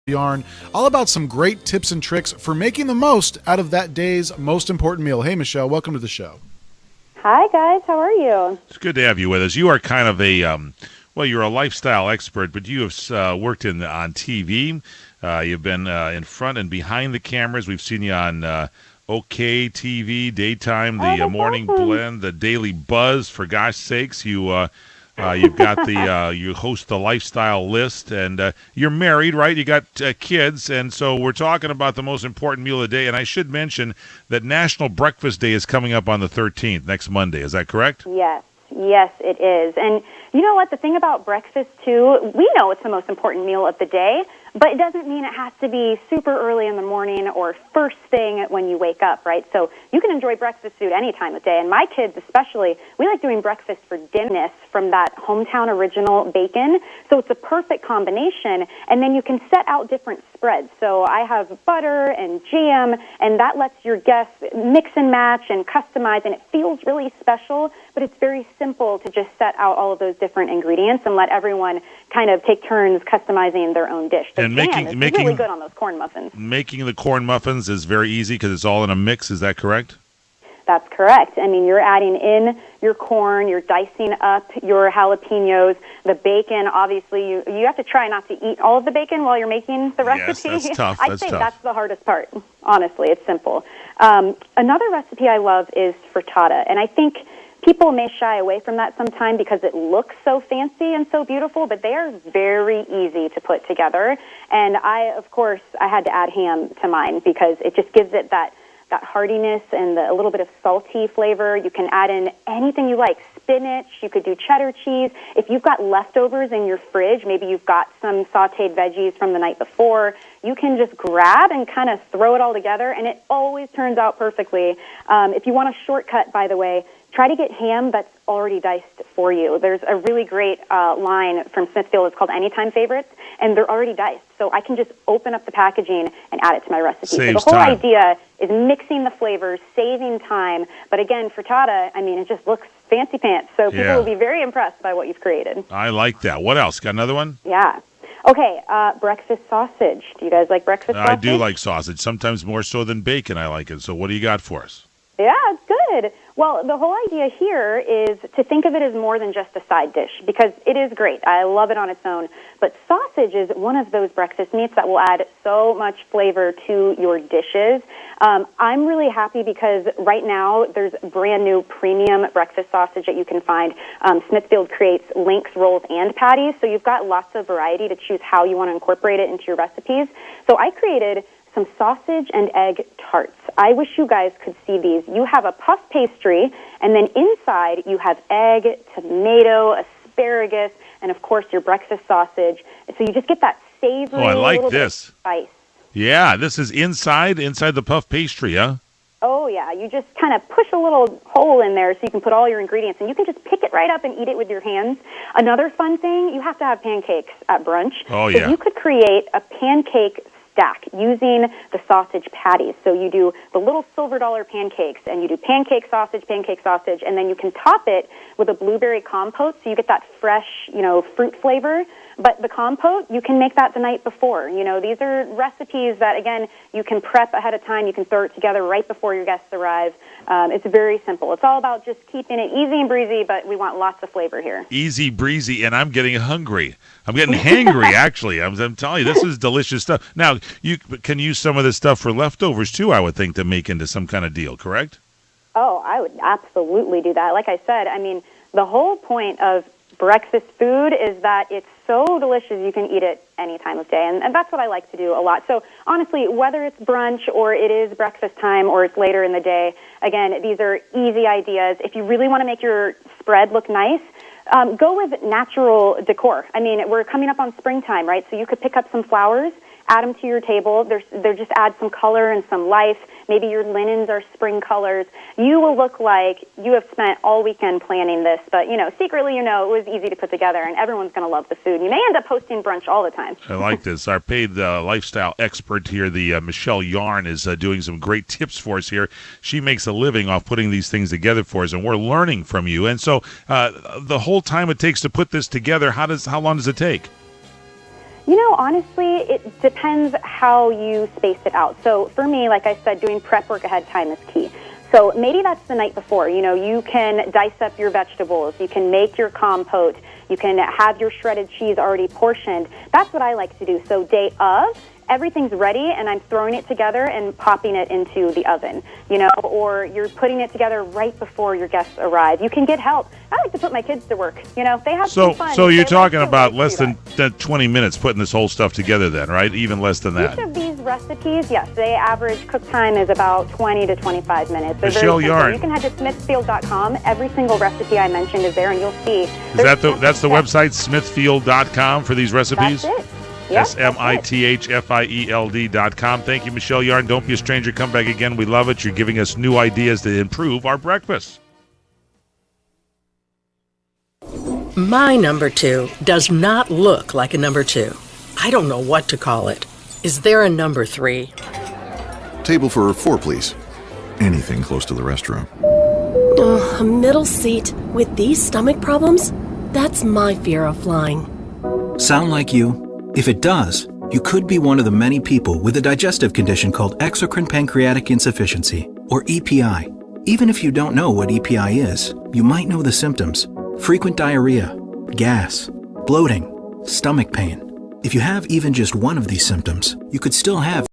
Yarn, all about some great tips and tricks for making the most out of that day's most important meal. Hey, Michelle, welcome to the show. Hi, guys. How are you? It's good to have you with us. You are kind of well, you're a lifestyle expert, but you have worked on TV. You've been in front and behind the cameras. We've seen you on OK TV, Daytime, the Morning awesome. Blend, the Daily Buzz. For gosh sakes, you've got you host the Lifestyle List, and you're married, right? You got kids, and so we're talking about the most important meal of the day. And I should mention that National Breakfast Day is coming up on the 13th, next Monday. Is that correct? Yes, it is. And you know what? The thing about breakfast, too, we know it's the most important meal of the day, but it doesn't mean it has to be super early in the morning or first thing when you wake up, right? So you can enjoy breakfast food any time of day. And my kids especially, we like doing breakfast for dinner from that hometown original bacon. So it's a perfect combination. And then you can set out different spreads. So I have butter and jam, and that lets your guests mix and match and customize, and it feels really special, but it's very simple to just set out all of those different ingredients and let everyone kind of take turns customizing their own dish. And making really good on those corn muffins. Making the corn muffins is very easy because it's all in a mix. Is that correct? That's correct. I mean, you're adding in your corn, you're dicing up your jalapenos, the bacon. Obviously, you have to try not to eat all of the bacon while you're making the recipe. Yes, that's tough. I'd say that's the hardest part. Honestly, it's simple. Another recipe I love is frittata, and I think people may shy away from that sometime because it looks so fancy and so beautiful, but they are very easy to put together. And I had to add ham to mine because it just gives it that heartiness and a little bit of salty flavor. You can add in anything you like. Spinach, you could do cheddar cheese. If you've got leftovers in your fridge, maybe you've got some sautéed veggies from the night before, you can just grab and kind of throw it all together, and it always turns out perfectly. If you want a shortcut, by the way, try to get ham that's already diced for you. There's a really great line from Smithfield. It's called Anytime Favorites, and they're already diced. So I can just open up the packaging and add it to my recipe. Saves so the whole time. idea is mixing the flavors, saving time. But again, frittata, I mean, it just looks fancy pants. So people will be very impressed by what you've created. I like that. What else? Got another one? Yeah. Okay, breakfast sausage. Do you guys like breakfast sausage? I do like sausage, sometimes more so than bacon. I like it. So what do you got for us? Yeah, it's good. Well, the whole idea here is to think of it as more than just a side dish, because it is great. I love it on its own. But sausage is one of those breakfast meats that will add so much flavor to your dishes. I'm really happy because right now there's brand new premium breakfast sausage that you can find. Smithfield creates links, rolls, and patties, so you've got lots of variety to choose how you want to incorporate it into your recipes. So I created some sausage and egg tarts. I wish you guys could see these. You have a puff pastry, and then inside you have egg, tomato, asparagus, and of course your breakfast sausage. So you just get that savory little bit of spice. Yeah, this is inside the puff pastry, huh? Oh, yeah. You just kind of push a little hole in there so you can put all your ingredients, and you can just pick it right up and eat it with your hands. Another fun thing, you have to have pancakes at brunch. Oh, yeah. So you could create a pancake stack using the sausage patties. So you do the little silver dollar pancakes, and you do pancake sausage, and then you can top it with a blueberry compote so you get that fresh, fruit flavor. But the compote, you can make that the night before. These are recipes that, again, you can prep ahead of time. You can throw it together right before your guests arrive. It's very simple. It's all about just keeping it easy and breezy, but we want lots of flavor here. Easy breezy, and I'm getting hungry. I'm getting hangry, actually. I'm telling you, this is delicious stuff. Now, you can use some of this stuff for leftovers, too, I would think, to make into some kind of deal, correct? Oh, I would absolutely do that. Like I said, I mean, the whole point of breakfast food is that it's so delicious you can eat it any time of day, and that's what I like to do a lot. So honestly, whether it's brunch or it is breakfast time or it's later in the day, again, these are easy ideas. If you really want to make your spread look nice, go with natural decor. I mean, we're coming up on springtime, right? So you could pick up some flowers, add them to your table. They just add some color and some life. Maybe your linens are spring colors. You will look like you have spent all weekend planning this, but, secretly, it was easy to put together, and everyone's going to love the food. You may end up hosting brunch all the time. I like this. Our paid lifestyle expert here, the Michelle Yarn, is doing some great tips for us here. She makes a living off putting these things together for us, and we're learning from you. And so the whole time it takes to put this together, how long does it take? Honestly, it depends how you space it out. So for me, like I said, doing prep work ahead of time is key. So maybe that's the night before. You can dice up your vegetables. You can make your compote. You can have your shredded cheese already portioned. That's what I like to do. So day of, everything's ready, and I'm throwing it together and popping it into the oven, or you're putting it together right before your guests arrive. You can get help. I like to put my kids to work. They have some fun. So you're talking like about less than 20 minutes putting this whole stuff together then, right? Even less than that. Each of these recipes, yes, they average cook time is about 20 to 25 minutes. They're Michelle very Yarn. You can head to smithfield.com. Every single recipe I mentioned is there, and you'll see. That's the website, smithfield.com, for these recipes? That's it. Yep, SMITHFIELD.com. Thank you, Michelle Yarn. Don't be a stranger. Come back again. We love it. You're giving us new ideas to improve our breakfast. My number 2 does not look like a number 2. I don't know what to call it. Is there a number 3? Table for 4, please. Anything close to the restroom. A middle seat with these stomach problems? That's my fear of flying. Sound like you? If it does, you could be one of the many people with a digestive condition called exocrine pancreatic insufficiency, or EPI. Even if you don't know what EPI is, you might know the symptoms: frequent diarrhea, gas, bloating, stomach pain. If you have even just one of these symptoms, you could still have